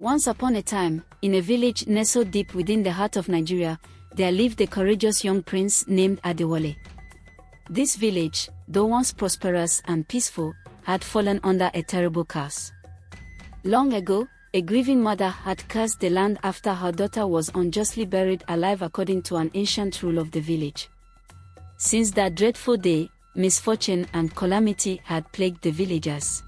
Once upon a time, in a village nestled deep within the heart of Nigeria, there lived a courageous young prince named Adewale. This village, though once prosperous and peaceful, had fallen under a terrible curse. Long ago, a grieving mother had cursed the land after her daughter was unjustly buried alive according to an ancient rule of the village. Since that dreadful day, misfortune and calamity had plagued the villagers.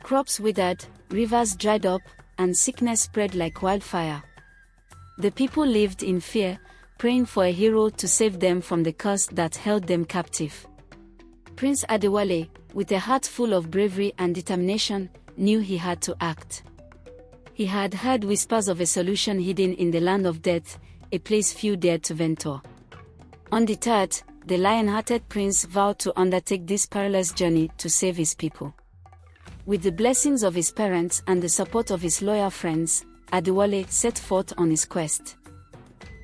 Crops withered, rivers dried up, and sickness spread like wildfire. The people lived in fear, praying for a hero to save them from the curse that held them captive. Prince Adewale, with a heart full of bravery and determination, knew he had to act. He had heard whispers of a solution hidden in the land of death, a place few dared to venture. Undeterred, the Lionhearted prince vowed to undertake this perilous journey to save his people. With the blessings of his parents and the support of his loyal friends, Adewale set forth on his quest.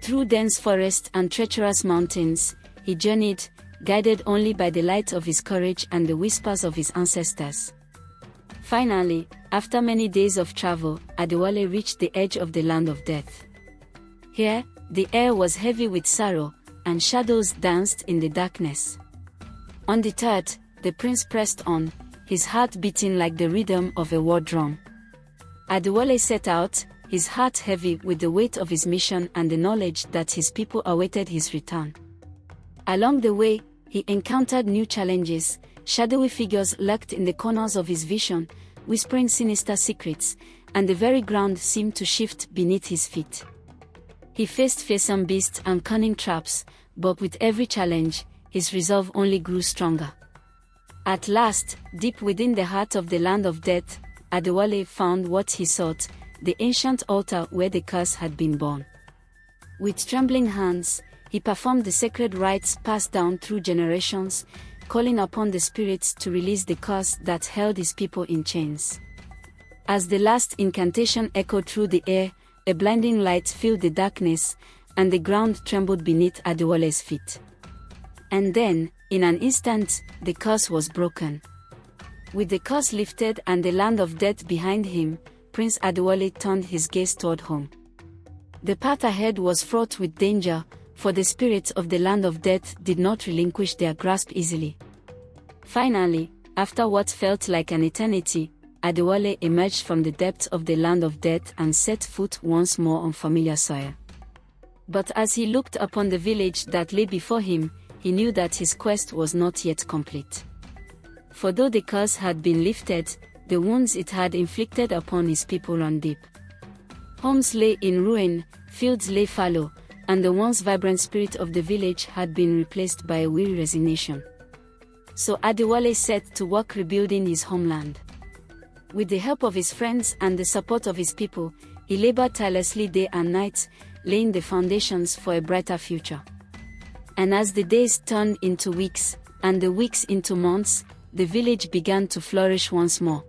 Through dense forests and treacherous mountains, he journeyed, guided only by the light of his courage and the whispers of his ancestors. Finally, after many days of travel, Adewale reached the edge of the land of death. Here, the air was heavy with sorrow, and shadows danced in the darkness. Undeterred, the prince pressed on, his heart beating like the rhythm of a war drum. Adewale set out, his heart heavy with the weight of his mission and the knowledge that his people awaited his return. Along the way, he encountered new challenges. Shadowy figures lurked in the corners of his vision, whispering sinister secrets, and the very ground seemed to shift beneath his feet. He faced fearsome beasts and cunning traps, but with every challenge, his resolve only grew stronger. At last, deep within the heart of the land of death, Adewale found what he sought, the ancient altar where the curse had been born. With trembling hands, he performed the sacred rites passed down through generations, calling upon the spirits to release the curse that held his people in chains. As the last incantation echoed through the air, a blinding light filled the darkness, and the ground trembled beneath Adewale's feet. And then, in an instant, the curse was broken. With the curse lifted and the land of death behind him, Prince Adewale turned his gaze toward home. The path ahead was fraught with danger, for the spirits of the land of death did not relinquish their grasp easily. Finally, after what felt like an eternity, Adewale emerged from the depths of the land of death and set foot once more on familiar soil. But as he looked upon the village that lay before him, he knew that his quest was not yet complete. For though the curse had been lifted, the wounds it had inflicted upon his people ran deep. Homes lay in ruin, fields lay fallow, and the once vibrant spirit of the village had been replaced by a weary resignation. So Adewale set to work rebuilding his homeland. With the help of his friends and the support of his people, he labored tirelessly day and night, laying the foundations for a brighter future. And as the days turned into weeks, and the weeks into months, the village began to flourish once more.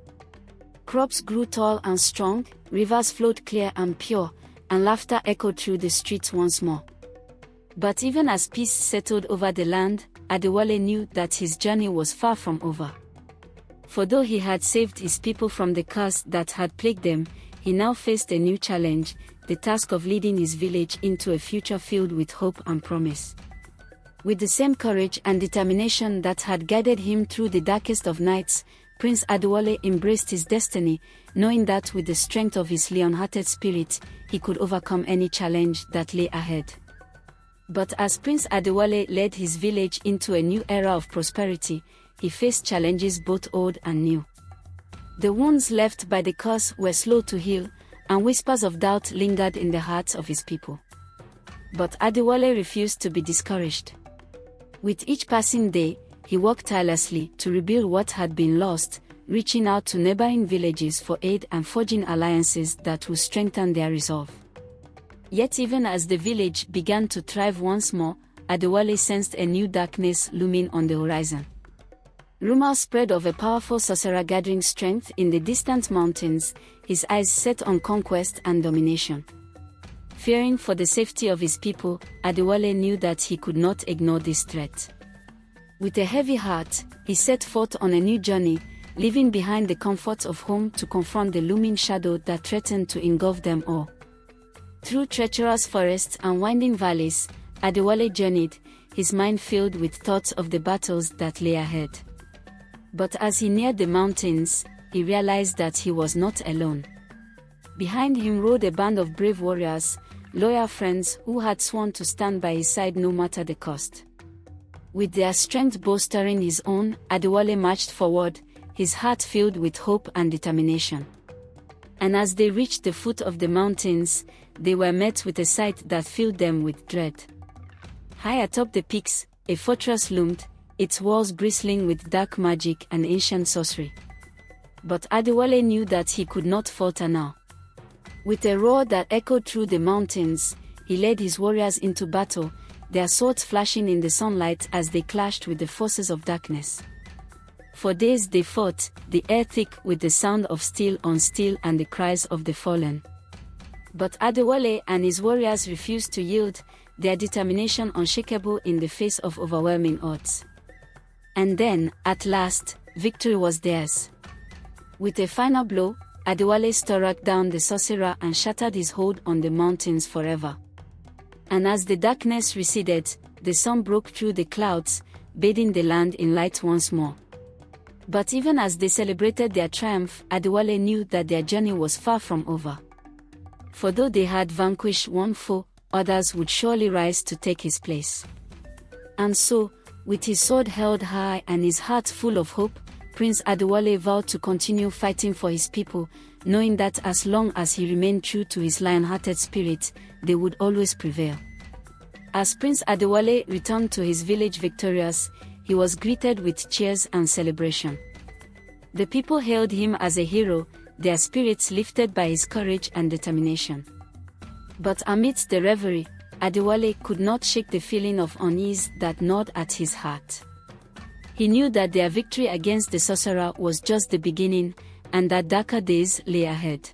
Crops grew tall and strong, rivers flowed clear and pure, and laughter echoed through the streets once more. But even as peace settled over the land, Adewale knew that his journey was far from over. For though he had saved his people from the curse that had plagued them, he now faced a new challenge, the task of leading his village into a future filled with hope and promise. With the same courage and determination that had guided him through the darkest of nights, Prince Adewale embraced his destiny, knowing that with the strength of his lion-hearted spirit, he could overcome any challenge that lay ahead. But as Prince Adewale led his village into a new era of prosperity, he faced challenges both old and new. The wounds left by the curse were slow to heal, and whispers of doubt lingered in the hearts of his people. But Adewale refused to be discouraged. With each passing day, he worked tirelessly to rebuild what had been lost, reaching out to neighboring villages for aid and forging alliances that would strengthen their resolve. Yet even as the village began to thrive once more, Adewale sensed a new darkness looming on the horizon. Rumors spread of a powerful sorcerer gathering strength in the distant mountains, his eyes set on conquest and domination. Fearing for the safety of his people, Adewale knew that he could not ignore this threat. With a heavy heart, he set forth on a new journey, leaving behind the comforts of home to confront the looming shadow that threatened to engulf them all. Through treacherous forests and winding valleys, Adewale journeyed, his mind filled with thoughts of the battles that lay ahead. But as he neared the mountains, he realized that he was not alone. Behind him rode a band of brave warriors, loyal friends who had sworn to stand by his side no matter the cost. With their strength bolstering his own, Adewale marched forward, his heart filled with hope and determination. And as they reached the foot of the mountains, they were met with a sight that filled them with dread. High atop the peaks, a fortress loomed, its walls bristling with dark magic and ancient sorcery. But Adewale knew that he could not falter now. With a roar that echoed through the mountains, he led his warriors into battle, their swords flashing in the sunlight as they clashed with the forces of darkness. For days they fought, the air thick with the sound of steel on steel and the cries of the fallen. But Adewale and his warriors refused to yield, their determination unshakable in the face of overwhelming odds. And then, at last, victory was theirs. With a final blow, Adewale struck down the sorcerer and shattered his hold on the mountains forever. And as the darkness receded, the sun broke through the clouds, bathing the land in light once more. But even as they celebrated their triumph, Adewale knew that their journey was far from over. For though they had vanquished one foe, others would surely rise to take his place. And so, with his sword held high and his heart full of hope, Prince Adewale vowed to continue fighting for his people, knowing that as long as he remained true to his lion-hearted spirit, they would always prevail. As Prince Adewale returned to his village victorious, he was greeted with cheers and celebration. The people hailed him as a hero, their spirits lifted by his courage and determination. But amidst the revelry, Adewale could not shake the feeling of unease that gnawed at his heart. He knew that their victory against the sorcerer was just the beginning, and that darker days lay ahead.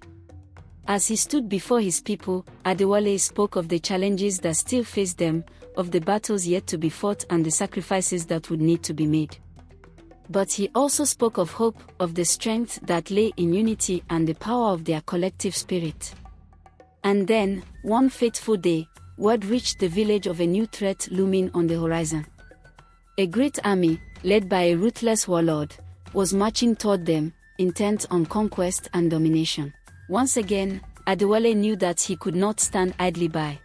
As he stood before his people, Adewale spoke of the challenges that still faced them, of the battles yet to be fought and the sacrifices that would need to be made. But he also spoke of hope, of the strength that lay in unity and the power of their collective spirit. And then, one fateful day, word reached the village of a new threat looming on the horizon. A great army, led by a ruthless warlord, was marching toward them, intent on conquest and domination. Once again, Adewale knew that he could not stand idly by.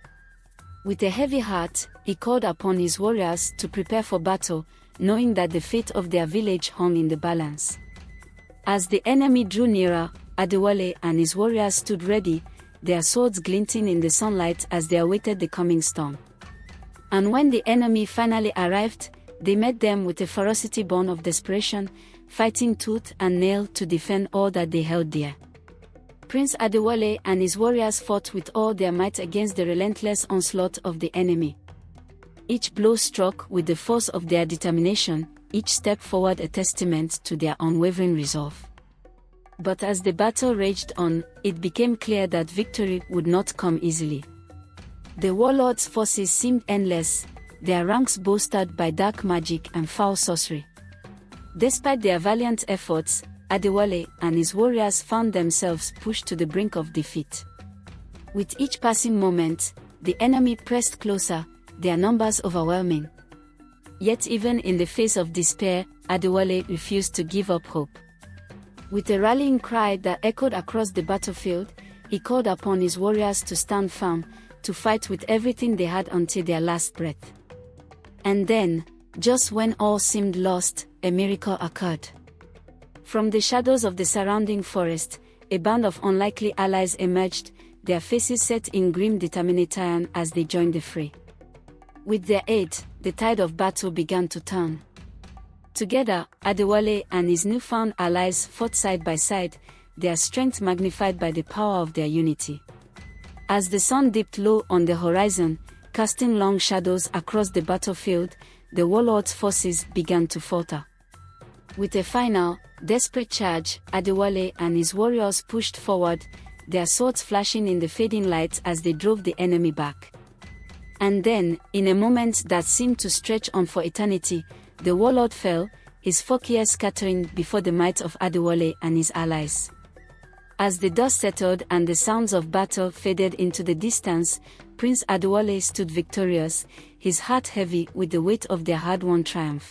With a heavy heart, he called upon his warriors to prepare for battle, knowing that the fate of their village hung in the balance. As the enemy drew nearer, Adewale and his warriors stood ready, their swords glinting in the sunlight as they awaited the coming storm. And when the enemy finally arrived, they met them with a ferocity born of desperation, fighting tooth and nail to defend all that they held dear. Prince Adewale and his warriors fought with all their might against the relentless onslaught of the enemy. Each blow struck with the force of their determination, each step forward a testament to their unwavering resolve. But as the battle raged on, it became clear that victory would not come easily. The warlord's forces seemed endless, their ranks bolstered by dark magic and foul sorcery. Despite their valiant efforts, Adewale and his warriors found themselves pushed to the brink of defeat. With each passing moment, the enemy pressed closer, their numbers overwhelming. Yet even in the face of despair, Adewale refused to give up hope. With a rallying cry that echoed across the battlefield, he called upon his warriors to stand firm, to fight with everything they had until their last breath. And then, just when all seemed lost, a miracle occurred. From the shadows of the surrounding forest, a band of unlikely allies emerged, their faces set in grim determination as they joined the fray. With their aid, the tide of battle began to turn. Together, Adewale and his newfound allies fought side by side, their strength magnified by the power of their unity. As the sun dipped low on the horizon, casting long shadows across the battlefield, the warlord's forces began to falter. With a final, desperate charge, Adewale and his warriors pushed forward, their swords flashing in the fading light as they drove the enemy back. And then, in a moment that seemed to stretch on for eternity, the warlord fell, his folk years scattering before the might of Adewale and his allies. As the dust settled and the sounds of battle faded into the distance, Prince Adewale stood victorious, his heart heavy with the weight of their hard-won triumph.